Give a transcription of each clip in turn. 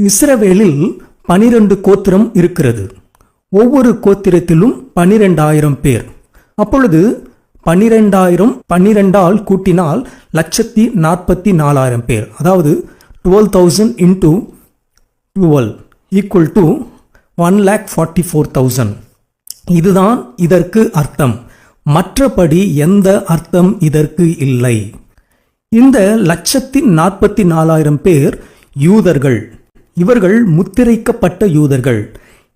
இஸ்ரவேலில் 12 கோத்திரம் இருக்கிறது. ஒவ்வொரு கோத்திரத்திலும் 12,000 பேர். அப்பொழுது 12,000 12ஆல் கூட்டினால் 144,000 பேர். அதாவது 12,000 into 12 equal to 1,44,000. இதுதான் இதற்கு அர்த்தம். மற்றபடி எந்த அர்த்தம் இதற்கு இல்லை. இந்த 144,000 பேர் யூதர்கள். இவர்கள் முத்திரைக்கப்பட்ட யூதர்கள்.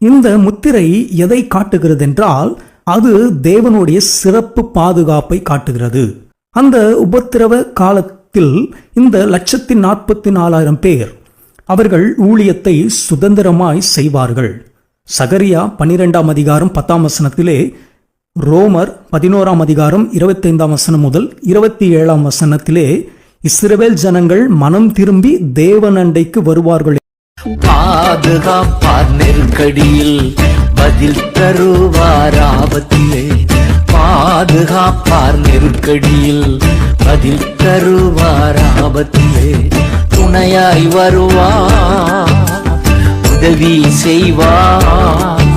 இந்த முத்திரை எதை காட்டுகிறது என்றால் அது தேவனுடைய சிறப்பு பாதுகாப்பை காட்டுகிறது. அந்த உபத்திரவ காலத்தில் இந்த 144,000 பேர் அவர்கள் ஊழியத்தை சுதந்திரமாய் செய்வார்கள். சகரியா 12ஆம் அதிகாரம் 10ஆம் வசனத்திலே, ரோமர் 11ஆம் அதிகாரம் 25ஆம் வசனம் முதல் 27ஆம் வசனத்திலே இஸ்ரவேல் ஜனங்கள் மனம் திரும்பி தேவனண்டைக்கு வருவார்கள். பாதுகாப்பார் நெருக்கடியில் பதில் தருவார் ஆபத்திலே. பாதுகாப்பார் நெருக்கடியில் பதில் தருவார் ஆபத்திலே. துணையாய் வருவார், உதவி செய்வார்.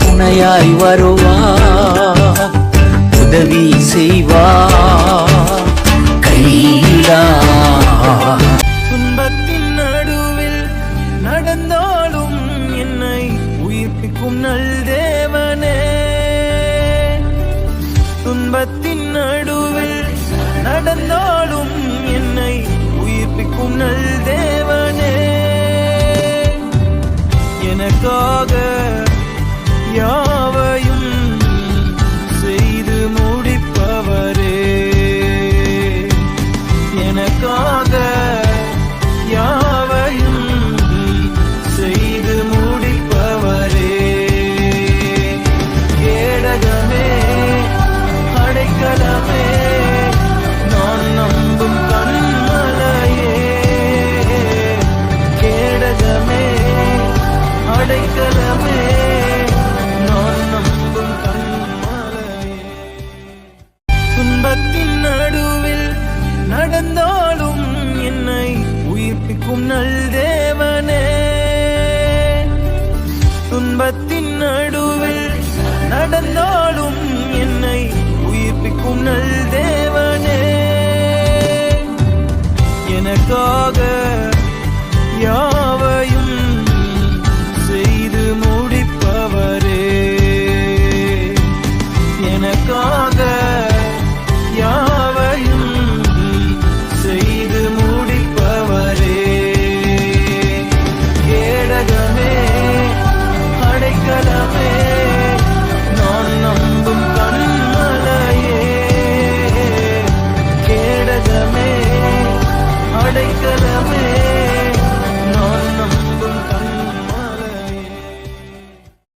துணையாய் வருவார், உதவி செய்வார். கைடா துன்பத்தின் நடுவில் நடந்தாலும் என்னை உயிர்ப்பிக்கும் நல் தேவனே. துன்பத்தின் நடுவில் நடந்தாலும் என்னை உயிர்ப்பிக்கும் நல் தேவனே. எனக்காக யாவையும் செய்து முடிப்பவரே. எனக்காக யாவையும் செய்து முடிப்பவரே. கேடகமே அடைக்கலமே நான் நம்பும் கண்மலையே. கேடகமே அடைக்கலமே நான் நம்பும் கண்மலையே. துன்பத்தின் நடுவில் நடந்தாலும் என்னை உயிர்ப்பிக்கும் நல் தேவனே. துன்பத்தின் நடுவில் நடந்தாலும் என்னை உயிர்ப்பிக்கும் நல் தேவனே. எனக்காக